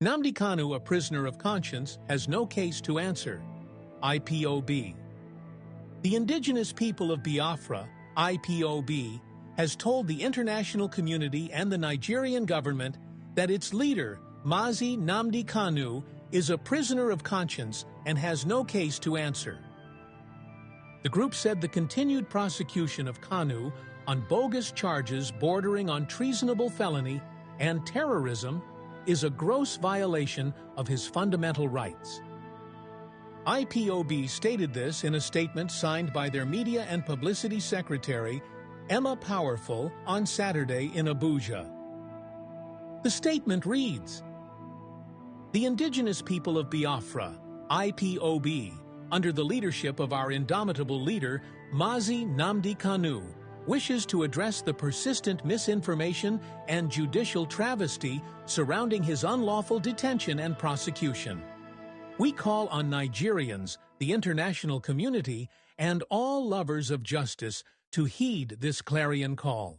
Nnamdi Kanu, a prisoner of conscience, has no case to answer. IPOB. The indigenous people of Biafra, IPOB, has told the international community and the Nigerian government that its leader, Mazi Nnamdi Kanu, is a prisoner of conscience and has no case to answer. The group said the continued prosecution of Kanu on bogus charges bordering on treasonable felony and terrorism is a gross violation of his fundamental rights. IPOB stated this in a statement signed by their Media and Publicity Secretary, Emma Powerful, on Saturday in Abuja. The statement reads, "The indigenous people of Biafra, IPOB, under the leadership of our indomitable leader, Mazi Nnamdi Kanu, wishes to address the persistent misinformation and judicial travesty surrounding his unlawful detention and prosecution. We call on Nigerians, the international community, and all lovers of justice to heed this clarion call.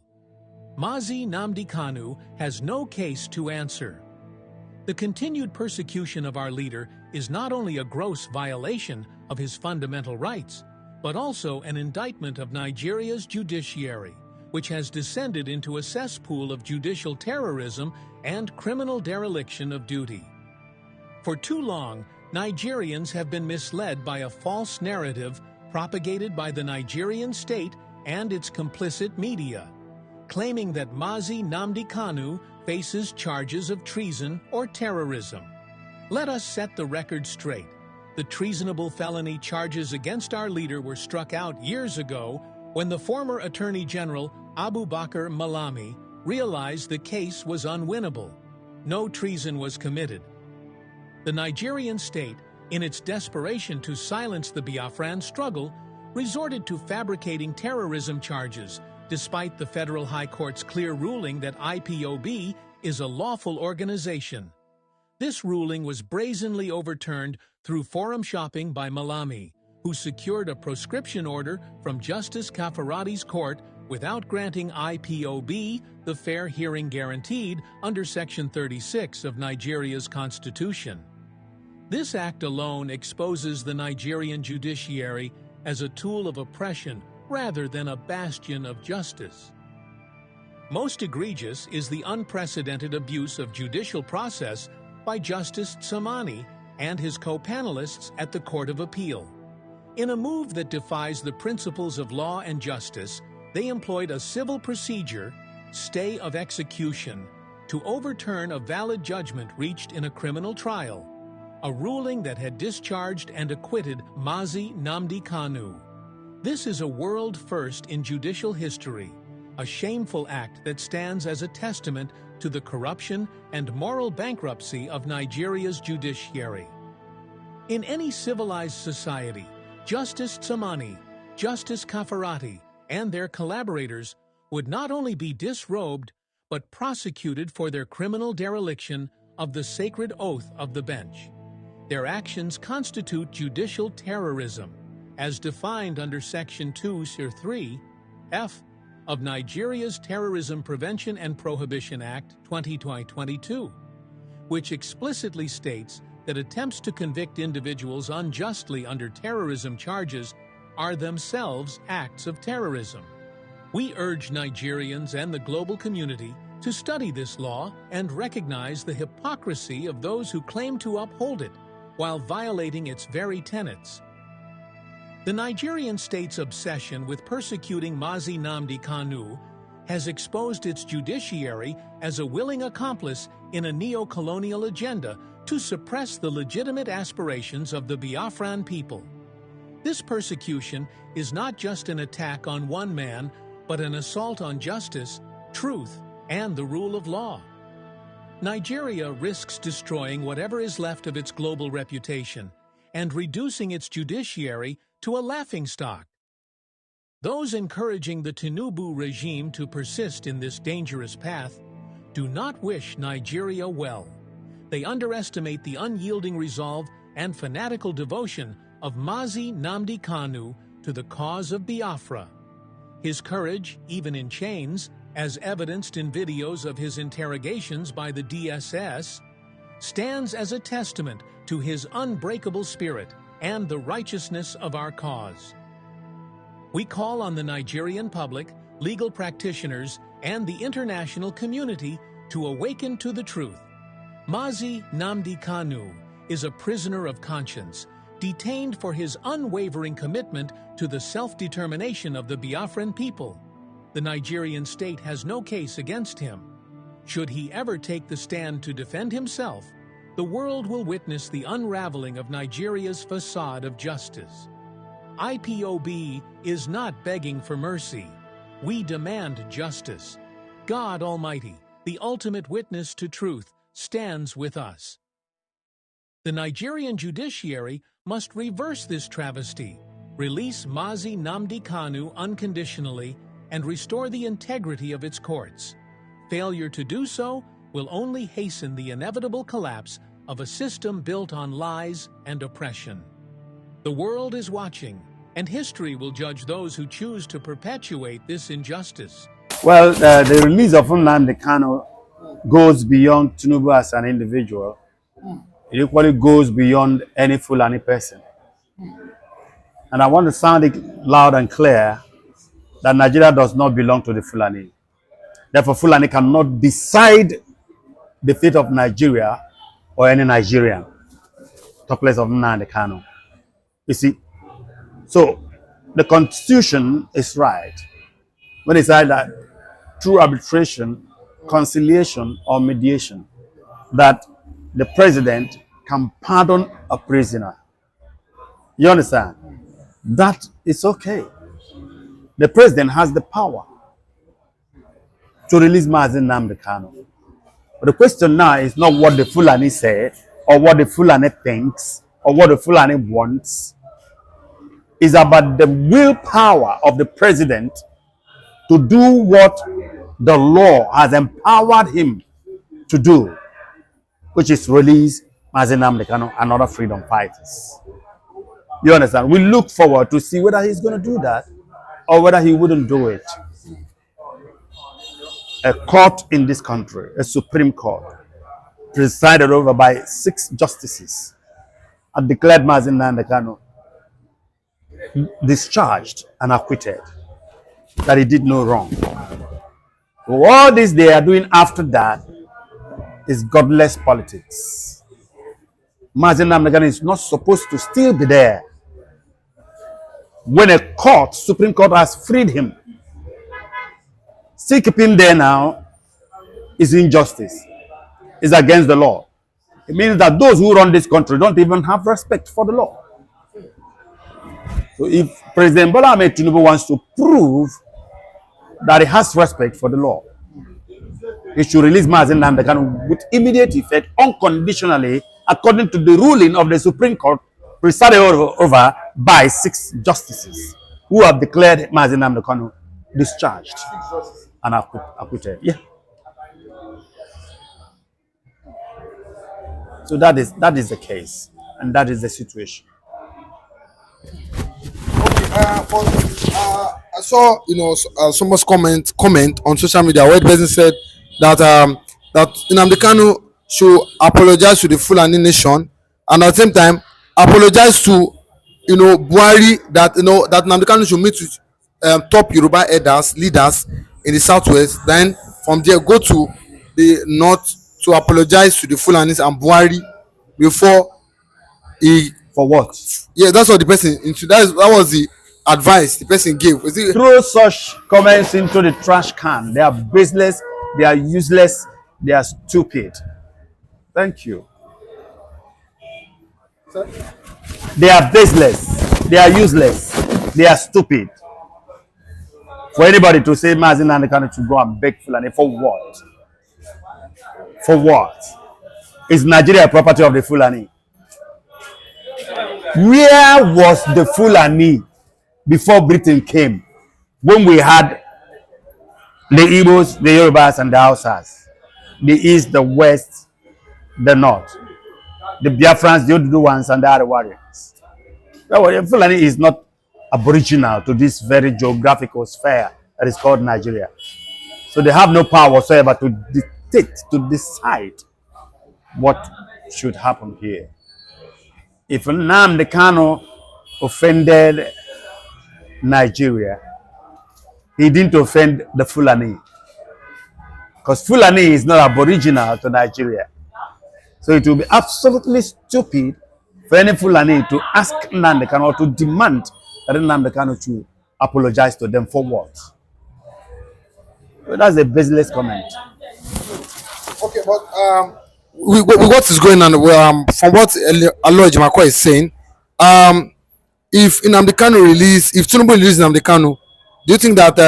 Mazi Nnamdi Kanu has no case to answer. The continued persecution of our leader is not only a gross violation of his fundamental rights, but also an indictment of Nigeria's judiciary, which has descended into a cesspool of judicial terrorism and criminal dereliction of duty. For too long, Nigerians have been misled by a false narrative propagated by the Nigerian state and its complicit media, claiming that Mazi Nnamdi Kanu faces charges of treason or terrorism. Let us set the record straight. The treasonable felony charges against our leader were struck out years ago when the former Attorney General Abubakar Malami realized the case was unwinnable. No treason was committed. The Nigerian state, in its desperation to silence the Biafran struggle, resorted to fabricating terrorism charges, despite the Federal High Court's clear ruling that IPOB is a lawful organization. This ruling was brazenly overturned through forum shopping by Malami, who secured a proscription order from Justice Kafarati's court without granting IPOB the fair hearing guaranteed under Section 36 of Nigeria's constitution. This act alone exposes the Nigerian judiciary as a tool of oppression rather than a bastion of justice. Most egregious is the unprecedented abuse of judicial process by Justice Tsamani and his co-panelists at the Court of Appeal. In a move that defies the principles of law and justice, they employed a civil procedure, stay of execution, to overturn a valid judgment reached in a criminal trial, a ruling that had discharged and acquitted Mazi Nnamdi Kanu. This is a world first in judicial history, a shameful act that stands as a testament to the corruption and moral bankruptcy of Nigeria's judiciary. In any civilized society, Justice Tsamani, Justice Kafarati, and their collaborators would not only be disrobed, but prosecuted for their criminal dereliction of the sacred oath of the bench. Their actions constitute judicial terrorism, as defined under Section 2(3)(f) of Nigeria's Terrorism Prevention and Prohibition Act 2022, which explicitly states that attempts to convict individuals unjustly under terrorism charges are themselves acts of terrorism. We urge Nigerians and the global community to study this law and recognize the hypocrisy of those who claim to uphold it while violating its very tenets. The Nigerian state's obsession with persecuting Mazi Nnamdi Kanu has exposed its judiciary as a willing accomplice in a neo-colonial agenda to suppress the legitimate aspirations of the Biafran people. This persecution is not just an attack on one man, but an assault on justice, truth, and the rule of law. Nigeria risks destroying whatever is left of its global reputation and reducing its judiciary to a laughingstock. Those encouraging the Tinubu regime to persist in this dangerous path do not wish Nigeria well. They underestimate the unyielding resolve and fanatical devotion of Mazi Nnamdi Kanu to the cause of Biafra. His courage, even in chains, as evidenced in videos of his interrogations by the DSS, stands as a testament to his unbreakable spirit and the righteousness of our cause. We call on the Nigerian public, legal practitioners, and the international community to awaken to the truth. Mazi Nnamdi Kanu is a prisoner of conscience, detained for his unwavering commitment to the self-determination of the Biafran people. The Nigerian state has no case against him. Should he ever take the stand to defend himself, the world will witness the unraveling of Nigeria's facade of justice. IPOB is not begging for mercy. We demand justice. God Almighty, the ultimate witness to truth, stands with us. The Nigerian judiciary must reverse this travesty, release Mazi Nnamdi Kanu unconditionally, and restore the integrity of its courts. Failure to do so will only hasten the inevitable collapse of a system built on lies and oppression. The world is watching, and history will judge those who choose to perpetuate this injustice. Well, the release of Nnamdi Kanu goes beyond Tinubu as an individual. It equally goes beyond any Fulani person. And I want to sound it loud and clear that Nigeria does not belong to the Fulani. Therefore, Fulani cannot decide the fate of Nigeria or any Nigerian, to place of Nnamdi Kanu. You see, so the Constitution is right when it says that through arbitration, conciliation, or mediation, that the president can pardon a prisoner. You understand? That is okay. The president has the power to release Mazi Nnamdi Kanu. But the question now is not what the Fulani say, or what the Fulani thinks, or what the Fulani wants. It's about the willpower of the president to do what the law has empowered him to do, which is release Mazi Nnamdi Kanu and other freedom fighters. You understand? We look forward to see whether he's going to do that or whether he wouldn't do it. A court in this country, a Supreme Court, presided over by 6 justices, had declared Mazi Nnamdi Kanu discharged and acquitted, that he did no wrong. All this they are doing after that is godless politics. Mazi Nnamdi Kanu is not supposed to still be there when a court, Supreme Court, has freed him. Still keeping there now is injustice. It's against the law. It means that those who run this country don't even have respect for the law. So if President Bola Ahmed Tinubu wants to prove that he has respect for the law, he should release Mazi Nnamdi Kanu with immediate effect, unconditionally, according to the ruling of the Supreme Court, presided over by 6 justices who have declared Mazi Nnamdi Kanu discharged and acquitted. Yeah. So that is the case, and that is the situation. I saw, someone's comment on social media where the person said that that Nnamdi Kanu should apologize to the Fulani nation, and at the same time apologize to Buhari, that that Nnamdi Kanu should meet with top Yoruba leaders in the southwest, then from there go to the north to apologize to the Fulanis and Buhari before he. For what? Yeah, that's what the person that was the advice the person gave. Throw such comments into the trash can. They are baseless, they are useless, they are stupid. Thank you. Sir? They are baseless, they are useless, they are stupid. For anybody to say Mazi Nnamdi Kanu to go and beg Fulani, for what? For what? Is Nigeria property of the Fulani? Where was the Fulani before Britain came? When we had the Igbos, the Yorubas, and the Hausas, the East, the West, the North, the Biafrans, the Oduduwans, and the Arawarians. Well, Fulani is not aboriginal to this very geographical sphere that is called Nigeria. So they have no power whatsoever to dictate, to decide what should happen here. If Nnamdi Kanu offended Nigeria, he didn't offend the Fulani. Because Fulani is not aboriginal to Nigeria. So it will be absolutely stupid for any Fulani to ask Nnamdi Kanu or to demand that Nnamdi Kanu to apologize to them for what? So that's a baseless comment. Okay, but with what is going on, from what Aloy Jamakwa is saying, if Nnamdi Kanu if Tinubu release Nnamdi Kanu, do you think that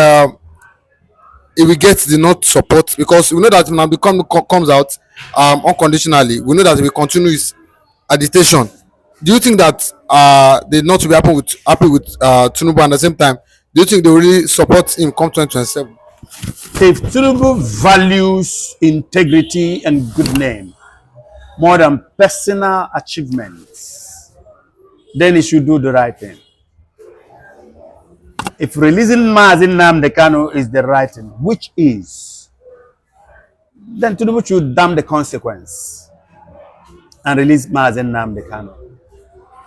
he will get the not support? Because we know that Nnamdi Kanu comes out unconditionally. We know that he will continue his agitation. Do you think that they not to be happy with Tinubu, and at the same time, do you think they will really support him come 2027? If Tinubu values integrity and good name more than personal achievements, then he should do the right thing. If releasing Mazi Nnamdi Kanu is the right thing, which is, then Tinubu should damn the consequence and release Mazi Nnamdi Kanu.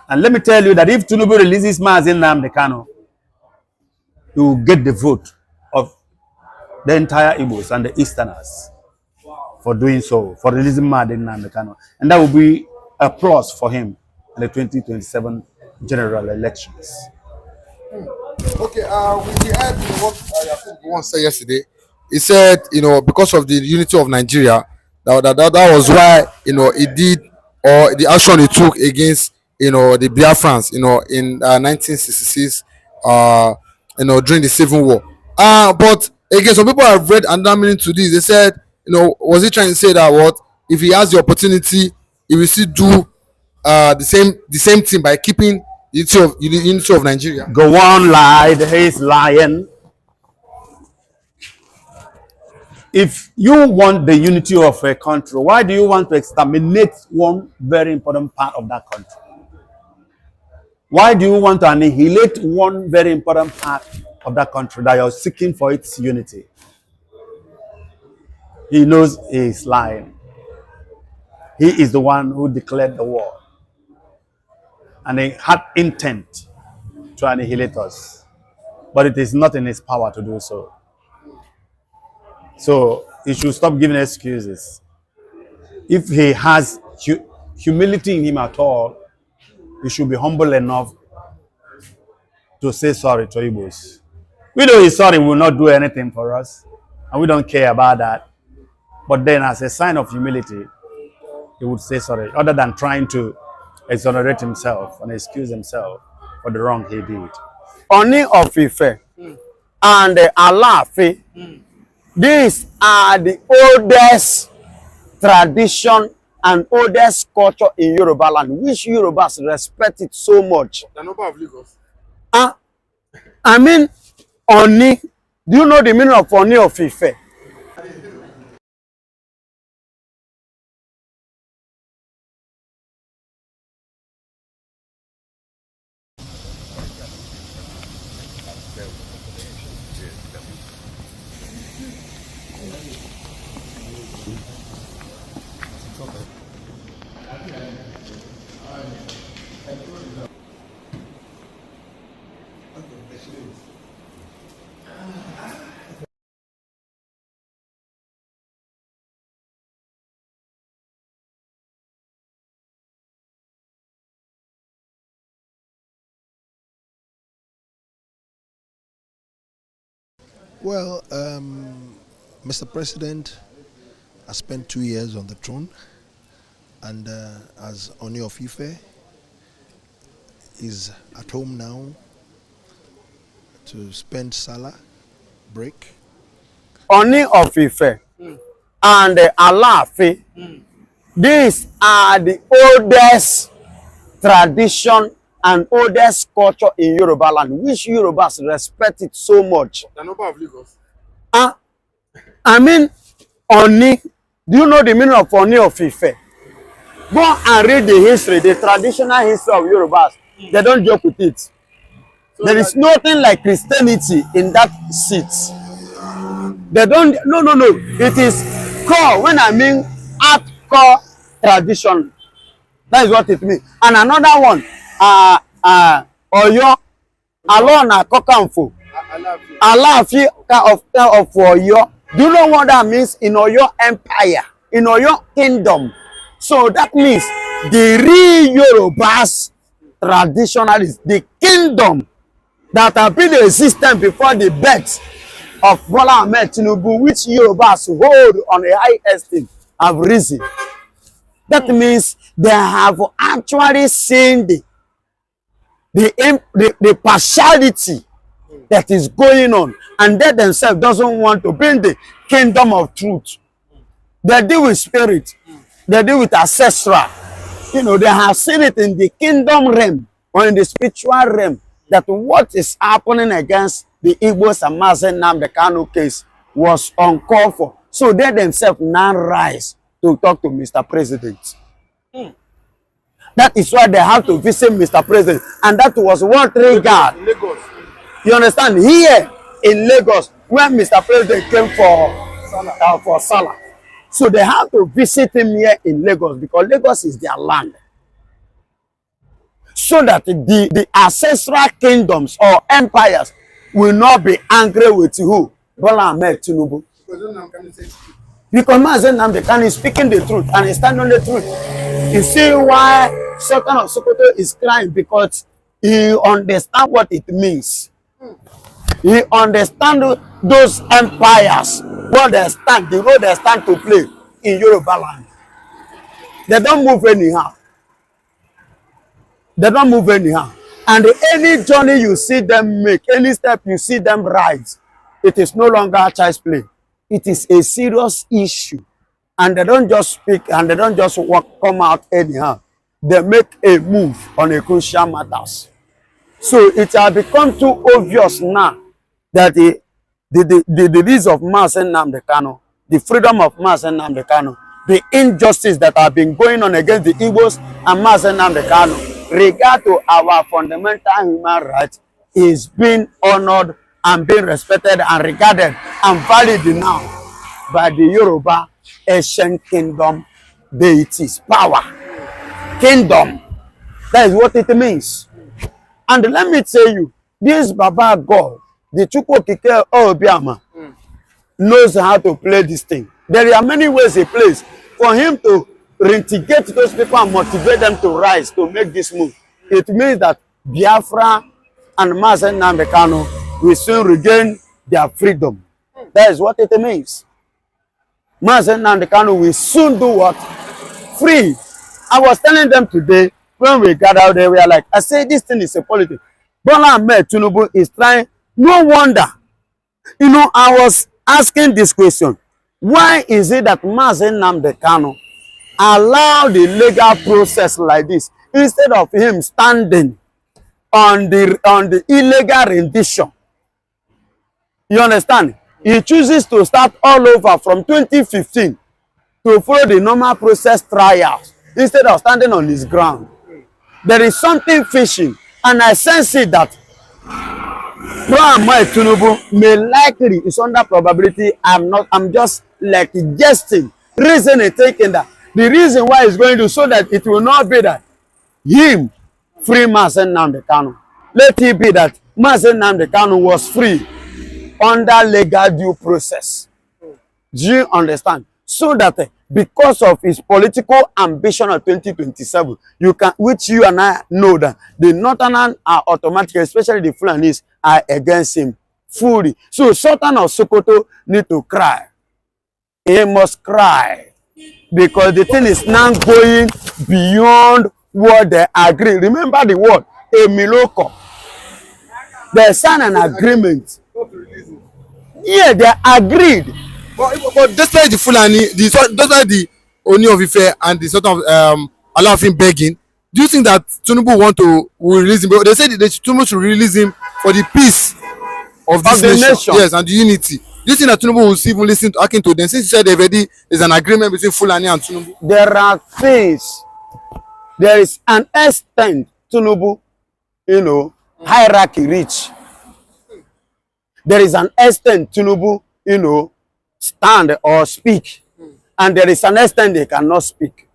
And let me tell you that if Tinubu releases Mazi Nnamdi Kanu, he will get the vote of the entire Igbos and the Easterners for doing so, for releasing Mazi Nnamdi Kanu. And that will be a plus for him in the 2027 general elections. Okay, we heard what Yakubu once said yesterday. He said, because of the unity of Nigeria, that was why, he did, or the action he took against, the Biafrans, in 1966, during the Civil War. But again, some people have read another meaning to this. They said, was he trying to say that what if he has the opportunity, he will still do the same thing by keeping the unity of Nigeria? Go on, lied. He's lying. If you want the unity of a country, why do you want to exterminate one very important part of that country? Why do you want to annihilate one very important part of that country that you're seeking for its unity? He knows he is lying. He is the one who declared the war. And he had intent to annihilate us. But it is not in his power to do so. So he should stop giving excuses. If he has humility in him at all, he should be humble enough to say sorry to Igbos. We know he's sorry, will not do anything for us, and we don't care about that. But then, as a sign of humility, he would say sorry, other than trying to exonerate himself and excuse himself for the wrong he did. Oni of Ife and Alaafin, these are the oldest tradition and oldest culture in Yoruba land, which Yorubas respect it so much. The number of Lagos. I mean, Oni, do you know the meaning of Oni of Ife? Well, Mr. President has spent 2 years on the throne, and as Oni of Ife is at home now to spend Salah break. Oni of Ife and Alaafin, these are the oldest tradition and oldest culture in Yoruba land, which Yorubas respect it so much. The number of Lagos. I mean, Oni, do you know the meaning of Oni of Ife? Go and read the history, the traditional history of Yorubas. They don't joke with it. So there is nothing like Christianity in that seat. They don't, no. It is core, when I mean hardcore tradition. That is what it means. And another one, Oyo, Alon Akokanfo, Alafi of Oyo. Do you know what that means in Oyo Empire, in Oyo Kingdom? So that means the real Yorubas traditionalists, the kingdom that have been in existence before the birth of Bola Ahmed Tinubu, which Yorubas hold on a high esteem, have risen. That means they have actually seen the partiality that is going on, and they themselves doesn't want to be in the kingdom of truth. They deal with spirit, they deal with ancestral. You know, they have seen it in the kingdom realm or in the spiritual realm that what is happening against the Igbos and Mazen Nnamdi Kanu case was uncalled for. So they themselves now rise to talk to Mr. President. That is why they have to visit Mr. President. And that was what triggered. You understand? Here in Lagos, when Mr. President came for Salah. So they have to visit him here in Lagos because Lagos is their land. So that the ancestral kingdoms or empires will not be angry with who? Bola Ahmed Tinubu. Because Mazen Nnamdi Kanu is speaking the truth and he stands on the truth. You see why Sultan of Sokoto is crying? Because he understands what it means. He understands those empires, what they stand, the role they stand to play in Yoruba land. They don't move anyhow. They don't move anyhow. And any journey you see them make, any step you see them rise, it is no longer a child's play. It is a serious issue. And they don't just speak and they don't just come out anyhow. They make a move on a crucial matters. So it has become too obvious now that the release of Mazen Nnamdi Kanu, the freedom of Mazen Nnamdi Kanu, the injustice that have been going on against the Igbos and Mazen Nnamdi Kanu, regard to our fundamental human rights, is being honored and being respected and regarded and valued now by the Yoruba ancient kingdom deities. Power. Kingdom. That is what it means. And let me tell you, this Baba God, the Chukwokike Obiama, knows how to play this thing. There are many ways he plays. For him to reinstigate those people and motivate them to rise, to make this move, it means that Biafra and Mazen Nnamdi Kanu will soon regain their freedom. That is what it means. Mazen Nnamdi Kanu will soon do what? Free. I was telling them today, when we gathered there, we are like, I say this thing is a politics. Bola Ahmed Tinubu is trying, no wonder. You know, I was asking this question. Why is it that Mazen Nnamdi Kanu allow the legal process like this instead of him standing on the illegal rendition? You understand? He chooses to start all over from 2015 to follow the normal process trials instead of standing on his ground. There is something fishy, and I sense it that Ahmed Tinubu may likely, is under probability. I'm just like guessing, reasoning, taking that the reason why he's going to, so that it will not be that him free Mazen Nnamdi Kanu. Let it be that Mazen Nnamdi Kanu was free under legal due process. Do you understand? So that because of his political ambition of 2027, you can, which you and I know that the Northerners are automatically, especially the Fulanis, are against him fully. So Sultan of Sokoto need to cry. He must cry because the thing is now going beyond what they agree. Remember the word, Emiloko. They signed an agreement. Yeah, they agreed. But despite the Fulani, despite the Oni of Ife and the sort of Alaafin begging, do you think that Tinubu will release him? But they said that Tinubu should release him for the peace of this nation. Yes, and the unity. Do you think that Tinubu will even listen to Akin to them? Since you said already there's an agreement between Fulani and Tinubu. There are things. There is an extent Tinubu, hierarchy reach. There is an extent Tinubu, stand or speak, and there is an extent they cannot speak.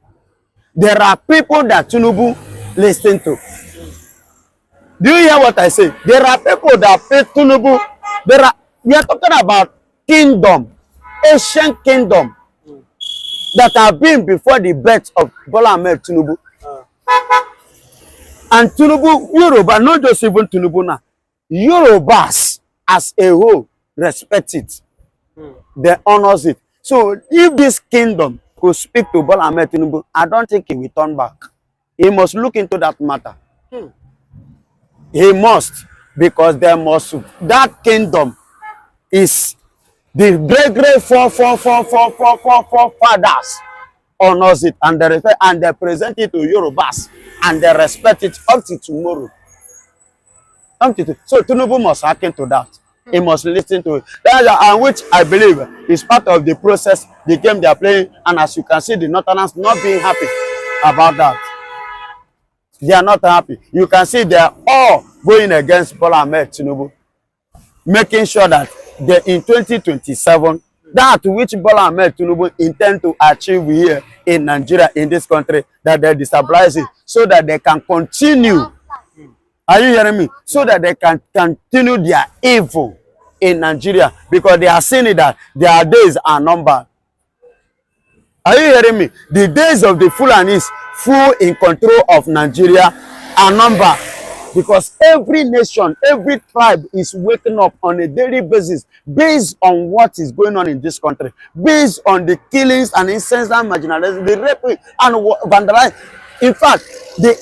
There are people that Tinubu listen to. Do you hear what I say? There are people that pay Tinubu. We are talking about kingdom, ancient kingdom that have been before the birth of Bola Ahmed Tinubu. And Tinubu, Yoruba, not just even Tinubu now, Yorubas as a whole respect it. They honors it. So if this kingdom could speak to Bola Ahmed Tinubu, I don't think he will turn back. He must look into that matter. He must, because there must, that kingdom is the great forefathers honors it, and they respect, and they present it to Yorubas, and they respect it up to tomorrow. So Tinubu must hearken to that. He must listen to it. And which I believe is part of the process, the game they are playing. And as you can see, the Northerners not being happy about that. They are not happy. You can see they are all going against Bola Ahmed Tinubu, making sure that they, in 2027, that which Bola Ahmed Tinubu intend to achieve here in Nigeria, in this country, that they destabilize it so that they can continue. Are you hearing me? So that they can continue their evil in Nigeria, because they are seeing that their days are numbered. Are you hearing me? The days of the Fulanis full in control of Nigeria are numbered, because every nation, every tribe is waking up on a daily basis based on what is going on in this country, based on the killings and incensed and marginalization, the raping and vandalizing. In fact, the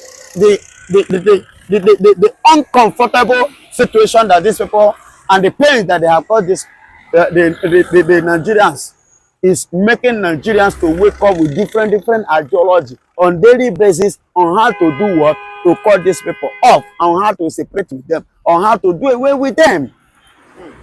uncomfortable situation that these people and the pain that they have caused the Nigerians is making Nigerians to wake up with different ideology on daily basis on how to do what, to cut these people off, on how to separate with them, on how to do away with them.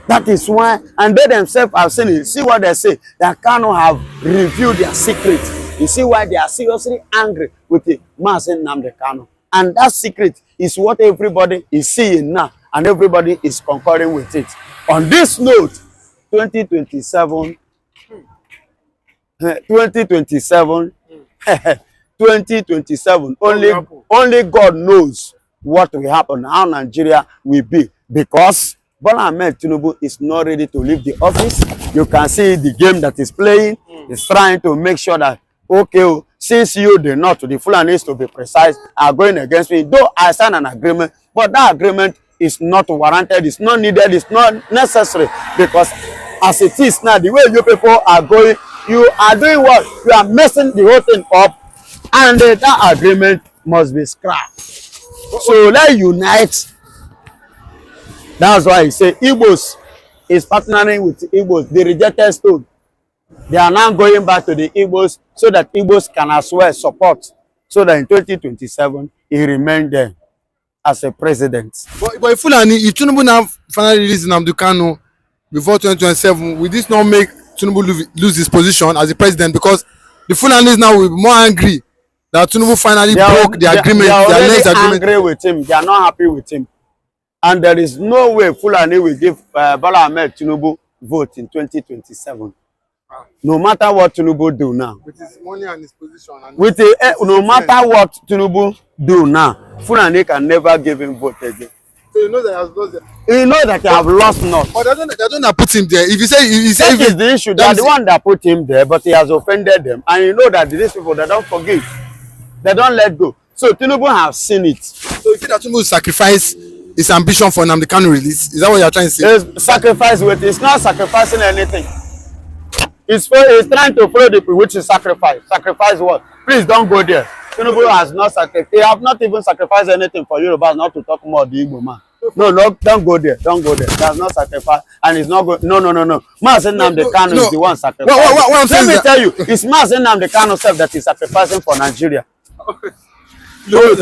That is why, and they themselves have seen it. See what they say, that Kanu have revealed their secret. You see why they are seriously angry with the Nnamdi Kanu. And that secret is what everybody is seeing now, and everybody is concurring with it. On this note, 2027, 2027, only God knows what will happen, how Nigeria will be, because Bola Ahmed Tinubu is not ready to leave the office. You can see the game that is playing. He's trying to make sure that, okay, since you, the North, the Fulanis to be precise, are going against me, though I signed an agreement, but that agreement is not warranted, it's not needed, it's not necessary, because as it is now, the way you people are going, you are doing what? You are messing the whole thing up, and that agreement must be scrapped. So let's unite. That's why he say Igbos is partnering with Igbos, the rejected stone. They are now going back to the Igbos so that Igbos can as well support, so that in 2027 he remain there as a president. But if Fulani, if Tinubu now finally release Nnamdi Kanu before 2027, will this not make Tinubu lose his position as the president? Because the Fulanis now will be more angry that Tinubu finally broke the agreement. They are already angry with him. They are not happy with him. And there is no way Fulani will give Bola Ahmed Tinubu vote in 2027. No matter what Tinubu do now. With his money and his position. And with no matter what Tinubu do now, Fulani can never give him vote again. So you know that he has lost it. You know that they have lost not. But they don't put him there. If you say, that is the issue. They are the one that put him there, but he has offended them. And you know that these people, they don't forgive. They don't let go. So Tinubu have seen it. So you think that Tinubu sacrifice his ambition for Nnamdi Kanu release? Is that what you are trying to say? It's sacrifice with. It's not sacrificing anything. It's trying to follow the people, which is sacrifice. Sacrifice what? Please don't go there. Tinubu has not sacrificed. They have not even sacrificed anything for Yoruba, not to talk more the Igbo man. No, don't go there. Don't go there. That's not sacrifice, and it's not good. No. Mazen Nnamdi Kanu is the one sacrificing. Let me tell you, it's Mazen Nnamdi Kanu self that is sacrificing for Nigeria. No, you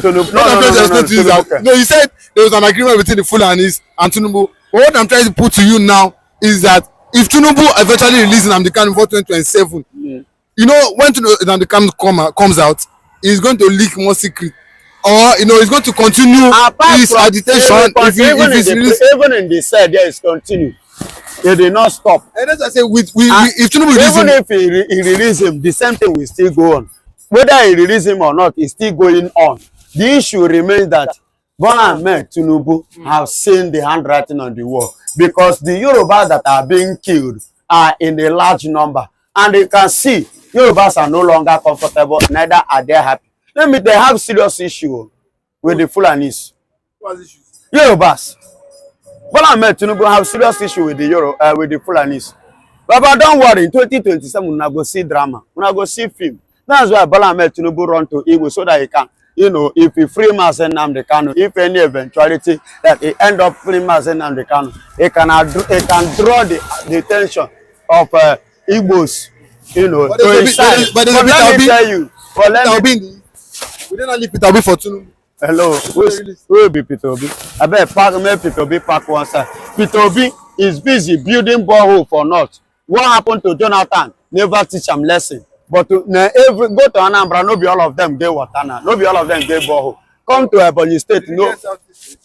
said there was an agreement between the Fulanis and Tinubu. What I'm trying to put to you now is that if Tinubu eventually releases Nnamdi Kanu before 2027, you know, when Nnamdi Kanu comes out, he's going to leak more secret, or you know, he's going to continue his agitation. Even in the side, there is continue. They did not stop. And as I say, if Tinubu releases him, even if he release him, the same thing will still go on. whether he release him or not is still going on. The issue remains that Bola Ahmed Tinubu have seen the handwriting on the wall, because the Yorubas that are being killed are in a large number, and you can see Yorubas are no longer comfortable, neither are they happy. They have serious issue with the Fulanis. What's issues? Yorubas. Bola Ahmed Tinubu have serious issue with the Fulanis. But don't worry, in 2027 we're gonna go see drama, we're gonna go see film. That's why Bola Ahmed Tinubu run to Igbo, so that he can, if he free Nnamdi Kanu, if any eventuality that he end up free Nnamdi Kanu, he can draw the attention of Igbos, to his side. But let me tell you, we didn't leave Peter Obi for Tinubu. Hello, who will be Peter Obi? I bet Peter Obi park one side. Peter Obi is busy building borehole for North. What happened to Jonathan? Never teach him lesson. But go to Anambra, no be all of them get water now. No be all of them get borehole. Come to Ebonyi State, no.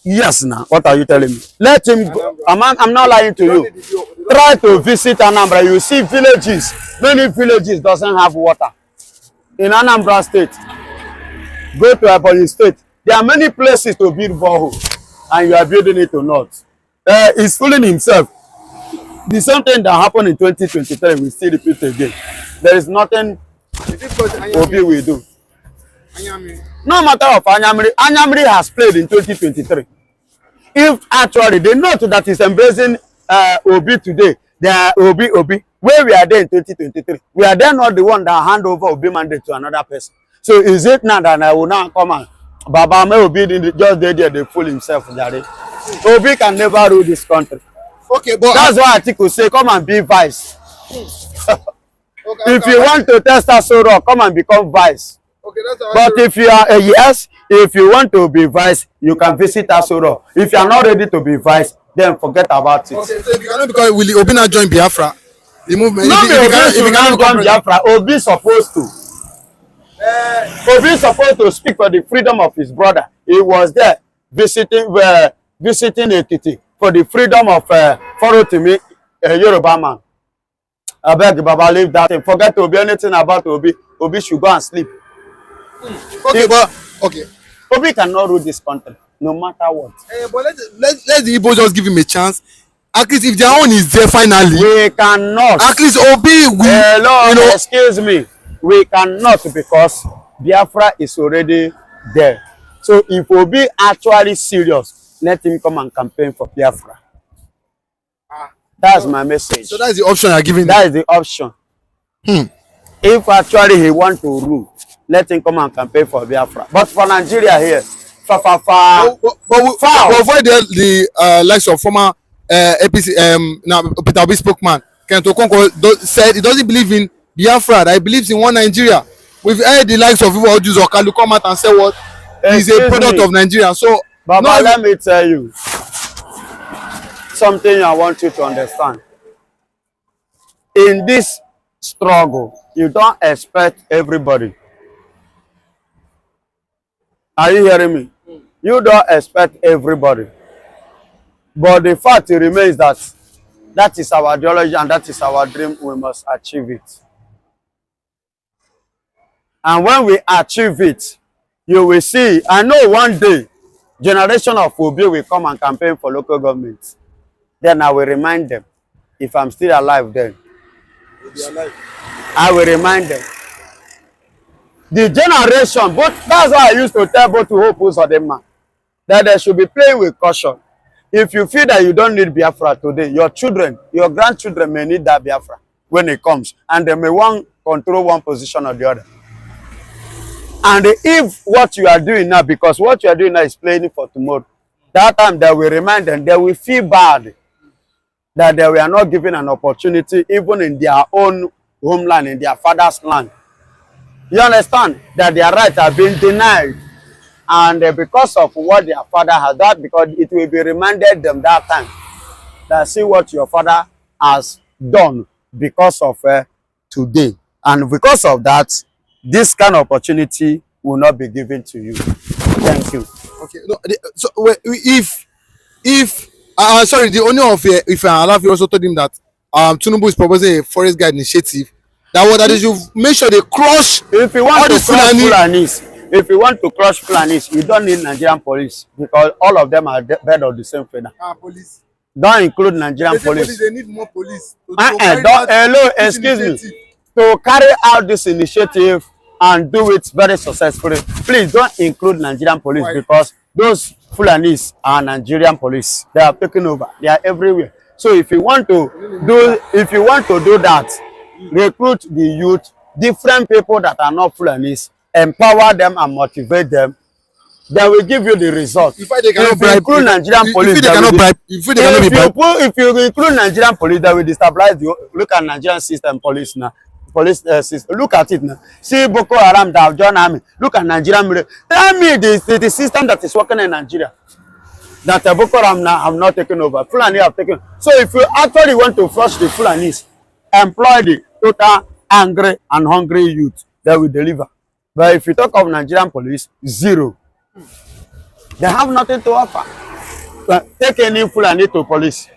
Yes, now. What are you telling me? Let him go. I'm not lying to you. Try to visit Anambra. You see villages. Many villages doesn't have water. In Anambra State. Go to Ebonyi State. There are many places to build borehole, and you are building it to North. He's fooling himself. The same thing that happened in 2023 we still repeat again. There is nothing Obi will do. No matter of Anyamri has played in 2023. If actually they know that is embracing Obi today, they are Obi. Where we are there in 2023, we are there not the one that hand over Obi mandate to another person. So is it now that I will now come and Baba may Obi just there they fool himself. Obi can never rule this country. Okay, but that's why Atiku say come and be vice. If you want to test us so raw, come and become vice. Okay, that's but if you are yes, if you want to be vice, you can visit Asoro. If you are not ready to be vice, then forget about it. Okay, so if you cannot because will Obi not join Biafra? The movement. No, if you cannot join Biafra, Obi supposed to. Obi is supposed to speak for the freedom of his brother. He was there visiting Ekiti for the freedom of Forotimi, a Yoruba man. I beg Baba, leave that and forget to be anything about Obi. Obi should go and sleep. Okay, but okay. Obi cannot rule this country, no matter what. But let the Igbo just give him a chance. At least if their own is there finally. We cannot. At least Obi will. Hello, excuse me. We cannot because Biafra is already there. So if Obi actually serious, let him come and campaign for Biafra. That's my message. So that's the option you're giving. That is the option. If actually he want to rule, let him come and campaign for Biafra. But for Nigeria here, but avoid the likes of former APC now Peter Obi spokesman Ken Tokonko said he doesn't believe in Biafra, that he believes in one Nigeria. We've heard the likes of people Jews or Kanu come out and say what is a product of Nigeria. So Baba, let me tell you something I want you to understand. In this struggle, you don't expect everybody. Are you hearing me? You don't expect everybody. But the fact remains that that is our ideology and that is our dream. We must achieve it. And when we achieve it, you will see, I know one day, generation of Obi will come and campaign for local government. Then I will remind them, if I'm still alive then. you'll be alive. I will remind them. The generation, that's why I used to tell both Hope's or them man, that they should be playing with caution. If you feel that you don't need Biafra today, your children, your grandchildren may need that Biafra when it comes. And they may want control one position or the other. And if what you are doing now, because what you are doing now is planning for tomorrow, that time they will remind them, they will feel bad that they were not given an opportunity even in their own homeland, in their father's land. You understand that their rights have been denied. And because of what their father has done, because it will be reminded them that time that see what your father has done because of today. And because of that, this kind of opportunity will not be given to you. Thank you. Okay. No, so if sorry, the owner of if I also told him that Tinubu is proposing a forest guard initiative that they should make sure they crush If you want all to the crush Fulani. Fulanis, if you want to crush Fulanis, you don't need Nigerian police because all of them are bed of the same feather. Police. Don't include Nigerian police. They need more police. Hello, excuse me. To carry out this initiative and do it very successfully, please don't include Nigerian police because those Fulanis are Nigerian police. They are taking over. They are everywhere. So if you want to do that, recruit the youth, different people that are not Fulanis, empower them and motivate them. They will give you the result. If they cannot bribe, include Nigerian police, if they cannot bribe, if you include Nigerian police, they will destabilize the. Look at Nigerian system police now. Police system. Look at it now. See Boko Haram that have joined army. Look at Nigerian military. Tell me the system that is working in Nigeria. That Boko Haram now have not taken over. Fulani have taken. So if you actually want to flush the Fulanis, employ the total angry and hungry youth, they will deliver. But if you talk of Nigerian police, zero. They have nothing to offer. Take any Fulani to police.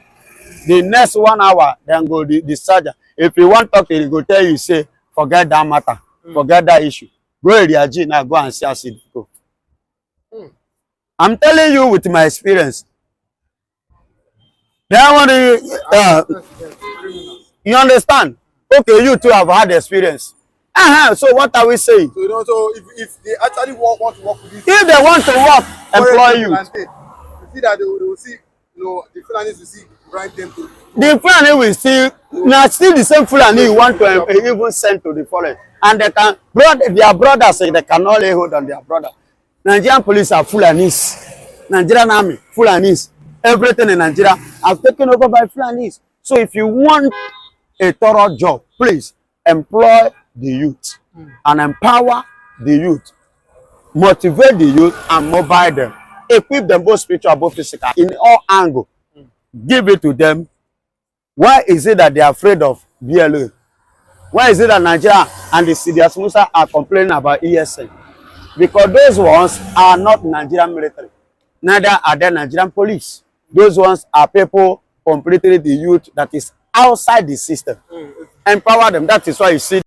The next 1 hour, then go the sergeant. If you want to talk, he go tell you, say, forget that matter, forget that issue. Go area G now, go and see us. Go. I'm telling you with my experience. Then I want to, you understand? Okay, you two have had experience. So what are we saying? So, so if they actually want to work with this, if they want to work, employ you. You see that they will see, the Fulanis will see, bribe them to. The Fulani will still, still the same Fulani you want to even send to the forest. And they can, their brothers, they cannot lay hold on their brother. Nigerian police are Fulanis. Nigerian army, Fulanis. Everything in Nigeria are taken over by Fulanis. So if you want a thorough job, please employ the youth and empower the youth. Motivate the youth and mobile them. Equip them both spiritual, both physical, in all angles. Give it to them. Why is it that they are afraid of BLO? Why is it that Nigeria and the CDS Musa are complaining about ESN? Because those ones are not Nigerian military. Neither are they Nigerian police. Those ones are people completely the youth that is outside the system. Empower them. That is why you see